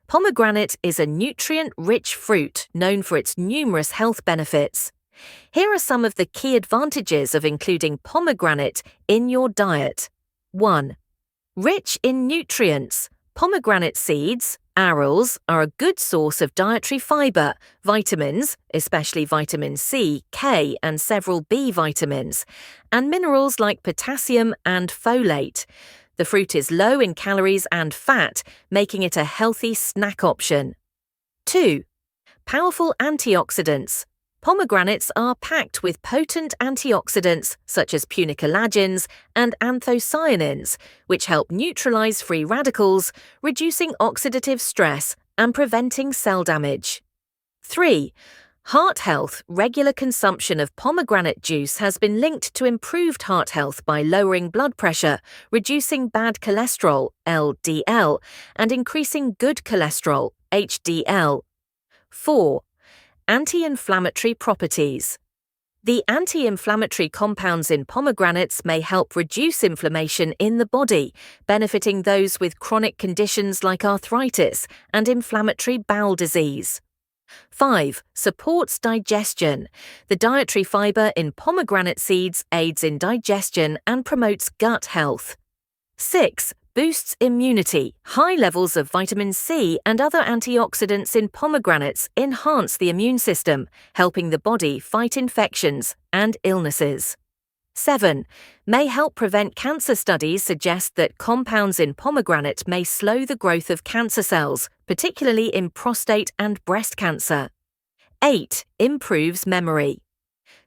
Pomegranate is a nutrient-rich fruit known for its numerous health benefits. Here are some of the key advantages of including pomegranate in your diet. 1. Rich in nutrients. Pomegranate seeds, arils, are a good source of dietary fiber, vitamins, especially vitamin C, K, and several B vitamins, and minerals like potassium and folate. The fruit is low in calories and fat, making it a healthy snack option. 2. Powerful antioxidants. Pomegranates are packed with potent antioxidants such as punicalagins and anthocyanins, which help neutralize free radicals, reducing oxidative stress and preventing cell damage. 3. Heart health. Regular consumption of pomegranate juice has been linked to improved heart health by lowering blood pressure, reducing bad cholesterol, LDL, and increasing good cholesterol, HDL. 4. Anti-inflammatory properties. The anti-inflammatory compounds in pomegranates may help reduce inflammation in the body, benefiting those with chronic conditions like arthritis and inflammatory bowel disease. 5. Supports digestion. The dietary fiber in pomegranate seeds aids in digestion and promotes gut health. 6. Boosts immunity. High levels of vitamin C and other antioxidants in pomegranates enhance the immune system, helping the body fight infections and illnesses. 7. May help prevent cancer. Studies suggest that compounds in pomegranate may slow the growth of cancer cells, particularly in prostate and breast cancer. 8. Improves memory.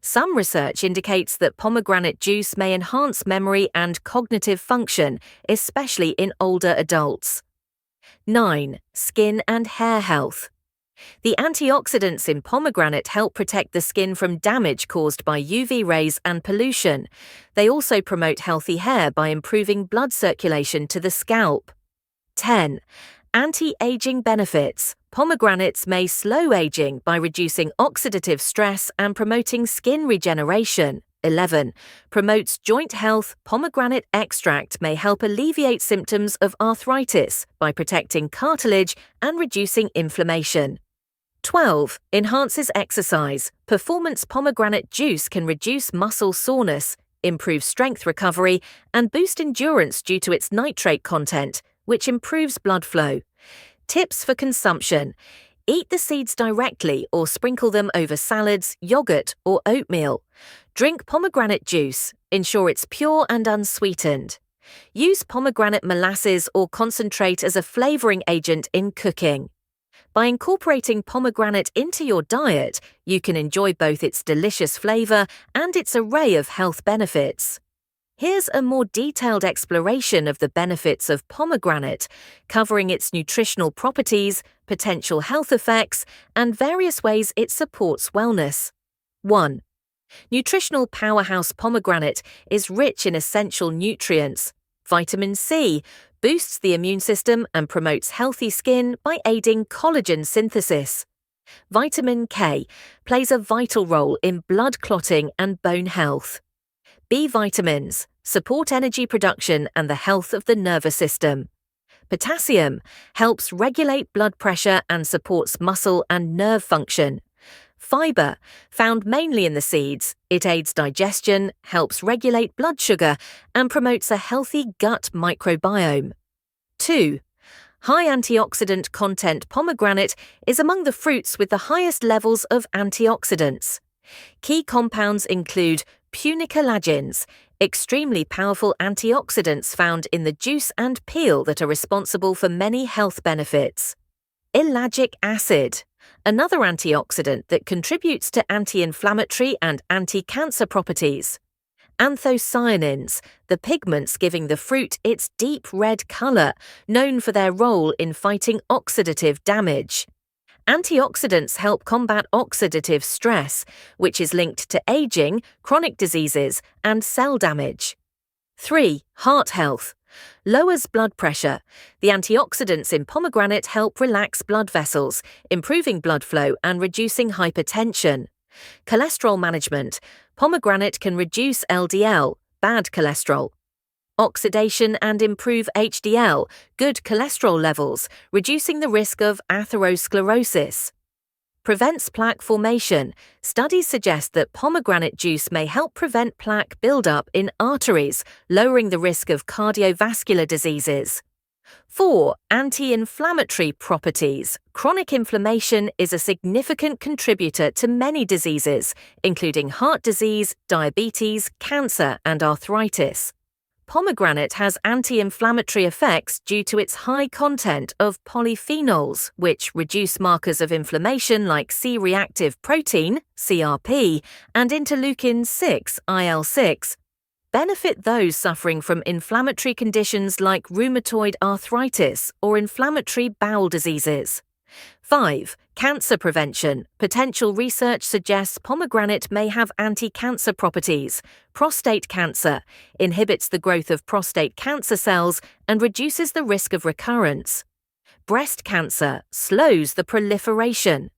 Some research indicates that pomegranate juice may enhance memory and cognitive function, especially in older adults. 9. Skin and hair health. The antioxidants in pomegranate help protect the skin from damage caused by UV rays and pollution. They also promote healthy hair by improving blood circulation to the scalp. 10. Anti-aging benefits. Pomegranates may slow aging by reducing oxidative stress and promoting skin regeneration. 11. Promotes joint health. Pomegranate extract may help alleviate symptoms of arthritis by protecting cartilage and reducing inflammation. 12. Enhances exercise. Performance pomegranate juice can reduce muscle soreness, improve strength recovery, and boost endurance due to its nitrate content, which improves blood flow. Tips for consumption. Eat the seeds directly or sprinkle them over salads, yogurt, or oatmeal. Drink pomegranate juice. Ensure it's pure and unsweetened. Use pomegranate molasses or concentrate as a flavoring agent in cooking. By incorporating pomegranate into your diet, you can enjoy both its delicious flavor and its array of health benefits. Here's a more detailed exploration of the benefits of pomegranate, covering its nutritional properties, potential health effects, and various ways it supports wellness. 1. Nutritional powerhouse. Pomegranate is rich in essential nutrients. Vitamin C boosts the immune system and promotes healthy skin by aiding collagen synthesis. Vitamin K plays a vital role in blood clotting and bone health. B vitamins support energy production and the health of the nervous system. Potassium helps regulate blood pressure and supports muscle and nerve function. Fiber, found mainly in the seeds, it aids digestion, helps regulate blood sugar, and promotes a healthy gut microbiome. 2. High antioxidant content. Pomegranate is among the fruits with the highest levels of antioxidants. Key compounds include punicalagins, extremely powerful antioxidants found in the juice and peel that are responsible for many health benefits. Ellagic acid, another antioxidant that contributes to anti-inflammatory and anti-cancer properties. Anthocyanins, the pigments giving the fruit its deep red color, known for their role in fighting oxidative damage. Antioxidants help combat oxidative stress, which is linked to aging, chronic diseases, and cell damage. 3. Heart health. Lowers blood pressure. The antioxidants in pomegranate help relax blood vessels, improving blood flow and reducing hypertension. Cholesterol management. Pomegranate can reduce LDL, bad cholesterol. oxidation and improve HDL, good cholesterol levels, reducing the risk of atherosclerosis. Prevents plaque formation. Studies suggest that pomegranate juice may help prevent plaque buildup in arteries, lowering the risk of cardiovascular diseases. 4. Anti-inflammatory properties. Chronic inflammation is a significant contributor to many diseases, including heart disease, diabetes, cancer, and arthritis. Pomegranate has anti-inflammatory effects due to its high content of polyphenols, which reduce markers of inflammation like C-reactive protein, CRP, and interleukin-6, IL-6. Benefit those suffering from inflammatory conditions like rheumatoid arthritis or inflammatory bowel diseases. 5. Cancer prevention. Potential research suggests pomegranate may have anti-cancer properties. Prostate cancer inhibits the growth of prostate cancer cells and reduces the risk of recurrence. Breast cancer slows the proliferation.